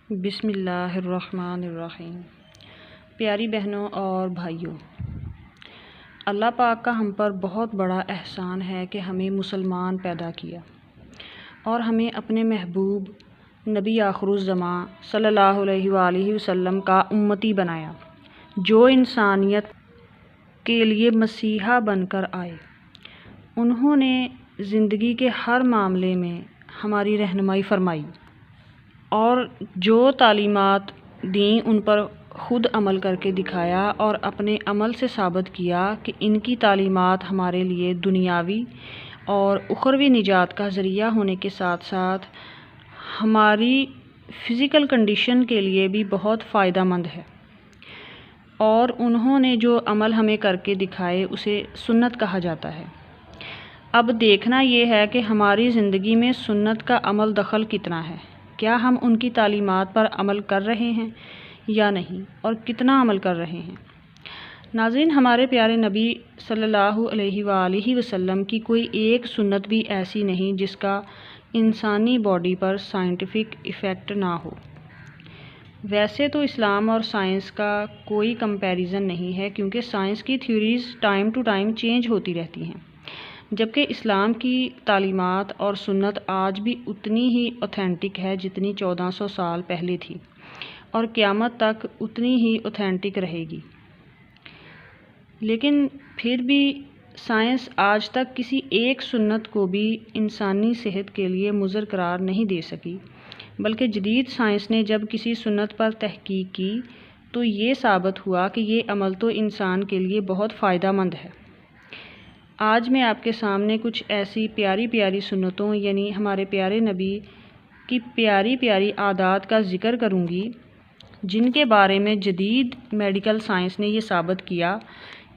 بسم اللہ الرحمن الرحیم۔ پیاری بہنوں اور بھائیوں، اللہ پاک کا ہم پر بہت بڑا احسان ہے کہ ہمیں مسلمان پیدا کیا اور ہمیں اپنے محبوب نبی آخر الزماں صلی اللہ علیہ وآلہ وسلم کا امتی بنایا، جو انسانیت کے لیے مسیحا بن کر آئے۔ انہوں نے زندگی کے ہر معاملے میں ہماری رہنمائی فرمائی اور جو تعلیمات دیں ان پر خود عمل کر کے دکھایا اور اپنے عمل سے ثابت کیا کہ ان کی تعلیمات ہمارے لیے دنیاوی اور اخروی نجات کا ذریعہ ہونے کے ساتھ ساتھ ہماری فزیکل کنڈیشن کے لیے بھی بہت فائدہ مند ہے، اور انہوں نے جو عمل ہمیں کر کے دکھائے اسے سنت کہا جاتا ہے۔ اب دیکھنا یہ ہے کہ ہماری زندگی میں سنت کا عمل دخل کتنا ہے، کیا ہم ان کی تعلیمات پر عمل کر رہے ہیں یا نہیں، اور کتنا عمل کر رہے ہیں۔ ناظرین، ہمارے پیارے نبی صلی اللہ علیہ وآلہ وسلم کی کوئی ایک سنت بھی ایسی نہیں جس کا انسانی باڈی پر سائنٹیفک ایفیکٹ نہ ہو۔ ویسے تو اسلام اور سائنس کا کوئی کمپیریزن نہیں ہے، کیونکہ سائنس کی theories time to time change ہوتی رہتی ہیں، جبکہ اسلام کی تعلیمات اور سنت آج بھی اتنی ہی اوتھینٹک ہے جتنی 1400 سال پہلے تھی، اور قیامت تک اتنی ہی اوتھینٹک رہے گی۔ لیکن پھر بھی سائنس آج تک کسی ایک سنت کو بھی انسانی صحت کے لیے مضر قرار نہیں دے سکی، بلکہ جدید سائنس نے جب کسی سنت پر تحقیق کی تو یہ ثابت ہوا کہ یہ عمل تو انسان کے لیے بہت فائدہ مند ہے۔ آج میں آپ کے سامنے کچھ ایسی پیاری پیاری سنتوں یعنی ہمارے پیارے نبی کی پیاری پیاری عادات کا ذکر کروں گی، جن کے بارے میں جدید میڈیکل سائنس نے یہ ثابت کیا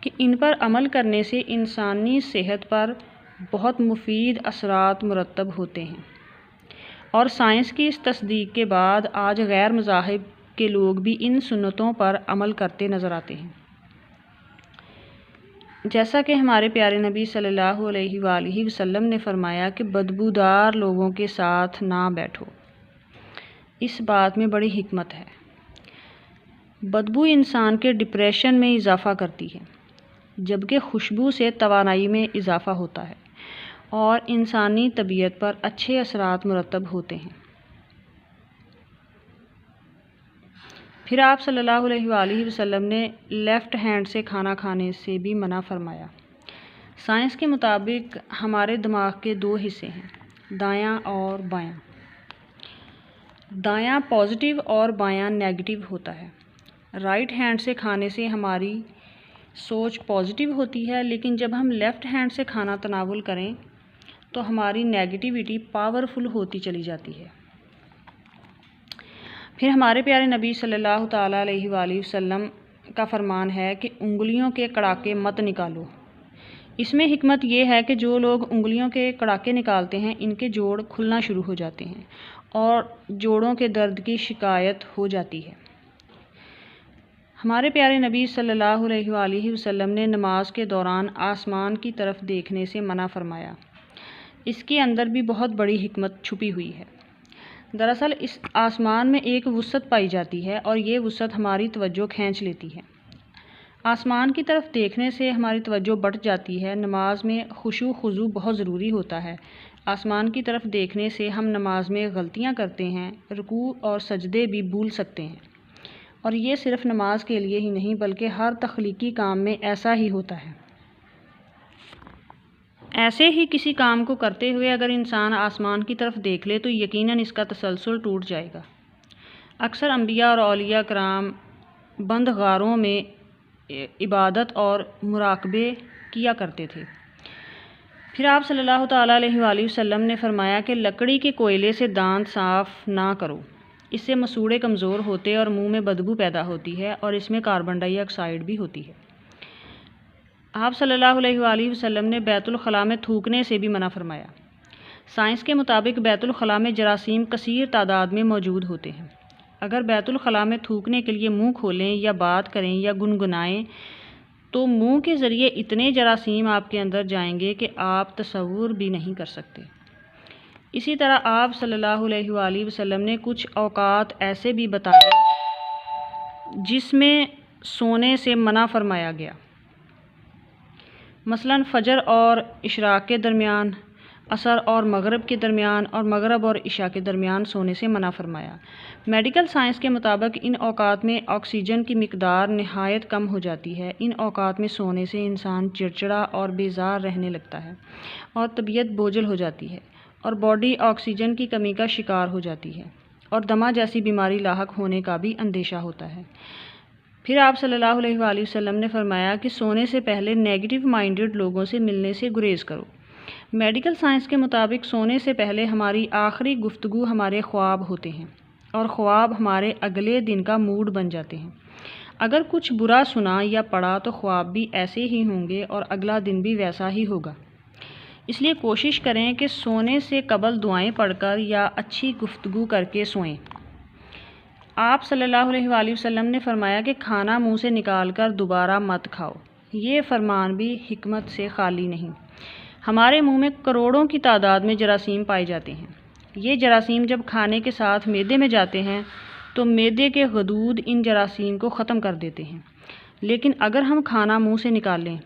کہ ان پر عمل کرنے سے انسانی صحت پر بہت مفید اثرات مرتب ہوتے ہیں، اور سائنس کی اس تصدیق کے بعد آج غیر مذاہب کے لوگ بھی ان سنتوں پر عمل کرتے نظر آتے ہیں۔ جیسا کہ ہمارے پیارے نبی صلی اللہ علیہ وآلہ وسلم نے فرمایا کہ بدبودار لوگوں کے ساتھ نہ بیٹھو۔ اس بات میں بڑی حکمت ہے۔ بدبو انسان کے ڈپریشن میں اضافہ کرتی ہے، جبکہ خوشبو سے توانائی میں اضافہ ہوتا ہے اور انسانی طبیعت پر اچھے اثرات مرتب ہوتے ہیں۔ پھر آپ صلی اللہ علیہ وآلہ وسلم نے لیفٹ ہینڈ سے کھانا کھانے سے بھی منع فرمایا۔ سائنس کے مطابق ہمارے دماغ کے دو حصے ہیں، دایاں اور بایاں۔ دایاں پازیٹیو اور بایاں نیگیٹیو ہوتا ہے۔ رائٹ ہینڈ سے کھانے سے ہماری سوچ پازیٹیو ہوتی ہے، لیکن جب ہم لیفٹ ہینڈ سے کھانا تناول کریں تو ہماری نیگیٹیوٹی پاورفل ہوتی چلی جاتی ہے۔ پھر ہمارے پیارے نبی صلی اللہ تعالیٰ علیہ وآلہ وسلم کا فرمان ہے کہ انگلیوں کے کڑاکے مت نکالو۔ اس میں حکمت یہ ہے کہ جو لوگ انگلیوں کے کڑاکے نکالتے ہیں ان کے جوڑ کھلنا شروع ہو جاتے ہیں اور جوڑوں کے درد کی شکایت ہو جاتی ہے۔ ہمارے پیارے نبی صلی اللہ علیہ وآلہ وسلم نے نماز کے دوران آسمان کی طرف دیکھنے سے منع فرمایا۔ اس کے اندر بھی بہت بڑی حکمت چھپی ہوئی ہے۔ دراصل اس آسمان میں ایک وسعت پائی جاتی ہے اور یہ وسعت ہماری توجہ کھینچ لیتی ہے۔ آسمان کی طرف دیکھنے سے ہماری توجہ بڑھ جاتی ہے۔ نماز میں خشوع خضوع بہت ضروری ہوتا ہے۔ آسمان کی طرف دیکھنے سے ہم نماز میں غلطیاں کرتے ہیں، رکوع اور سجدے بھی بھول سکتے ہیں، اور یہ صرف نماز کے لیے ہی نہیں بلکہ ہر تخلیقی کام میں ایسا ہی ہوتا ہے۔ ایسے ہی کسی کام کو کرتے ہوئے اگر انسان آسمان کی طرف دیکھ لے تو یقیناً اس کا تسلسل ٹوٹ جائے گا۔ اکثر انبیاء اور اولیاء کرام بند غاروں میں عبادت اور مراقبے کیا کرتے تھے۔ پھر آپ صلی اللہ تعالیٰ علیہ وآلہ وسلم نے فرمایا کہ لکڑی کے کوئلے سے دانت صاف نہ کرو، اس سے مسوڑے کمزور ہوتے اور منہ میں بدبو پیدا ہوتی ہے، اور اس میں کاربن ڈائی آکسائڈ بھی ہوتی ہے۔ آپ صلی اللہ علیہ وآلہ وسلم نے بیت الخلاء میں تھوکنے سے بھی منع فرمایا۔ سائنس کے مطابق بیت الخلاء میں جراثیم کثیر تعداد میں موجود ہوتے ہیں۔ اگر بیت الخلاء میں تھوکنے کے لیے منہ کھولیں یا بات کریں یا گنگنائیں تو منہ کے ذریعے اتنے جراثیم آپ کے اندر جائیں گے کہ آپ تصور بھی نہیں کر سکتے۔ اسی طرح آپ صلی اللہ علیہ وآلہ وسلم نے کچھ اوقات ایسے بھی بتائے جس میں سونے سے منع فرمایا گیا، مثلاً فجر اور اشراق کے درمیان، عصر اور مغرب کے درمیان، اور مغرب اور عشاء کے درمیان سونے سے منع فرمایا۔ میڈیکل سائنس کے مطابق ان اوقات میں آکسیجن کی مقدار نہایت کم ہو جاتی ہے۔ ان اوقات میں سونے سے انسان چڑچڑا اور بیزار رہنے لگتا ہے اور طبیعت بوجھل ہو جاتی ہے اور باڈی آکسیجن کی کمی کا شکار ہو جاتی ہے اور دمہ جیسی بیماری لاحق ہونے کا بھی اندیشہ ہوتا ہے۔ پھر آپ صلی اللہ علیہ وآلہ وسلم نے فرمایا کہ سونے سے پہلے نیگیٹو مائنڈڈ لوگوں سے ملنے سے گریز کرو۔ میڈیکل سائنس کے مطابق سونے سے پہلے ہماری آخری گفتگو ہمارے خواب ہوتے ہیں اور خواب ہمارے اگلے دن کا موڈ بن جاتے ہیں۔ اگر کچھ برا سنا یا پڑھا تو خواب بھی ایسے ہی ہوں گے اور اگلا دن بھی ویسا ہی ہوگا۔ اس لیے کوشش کریں کہ سونے سے قبل دعائیں پڑھ کر یا اچھی گفتگو کر کے سوئیں۔ آپ صلی اللہ علیہ وآلہ وسلم نے فرمایا کہ کھانا منہ سے نکال کر دوبارہ مت کھاؤ۔ یہ فرمان بھی حکمت سے خالی نہیں۔ ہمارے منہ میں کروڑوں کی تعداد میں جراثیم پائے جاتے ہیں۔ یہ جراثیم جب کھانے کے ساتھ معدے میں جاتے ہیں تو معدے کے غدود ان جراثیم کو ختم کر دیتے ہیں، لیکن اگر ہم کھانا منہ سے نکال لیں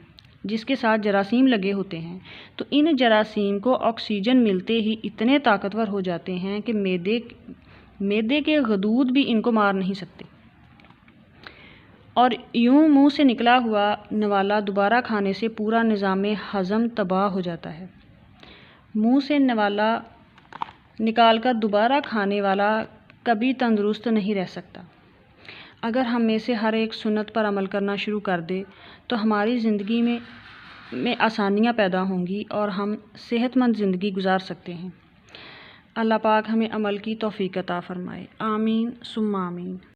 جس کے ساتھ جراثیم لگے ہوتے ہیں تو ان جراثیم کو آکسیجن ملتے ہی اتنے طاقتور ہو جاتے ہیں کہ معدے کے غدود بھی ان کو مار نہیں سکتے، اور یوں منہ سے نکلا ہوا نوالا دوبارہ کھانے سے پورا نظام ہضم تباہ ہو جاتا ہے۔ منہ سے نوالا نکال کر دوبارہ کھانے والا کبھی تندرست نہیں رہ سکتا۔ اگر ہم میں سے ہر ایک سنت پر عمل کرنا شروع کر دے تو ہماری زندگی میں آسانیاں پیدا ہوں گی اور ہم صحت مند زندگی گزار سکتے ہیں۔ اللہ پاک ہمیں عمل کی توفیق عطا فرمائے۔ آمین ثم آمین۔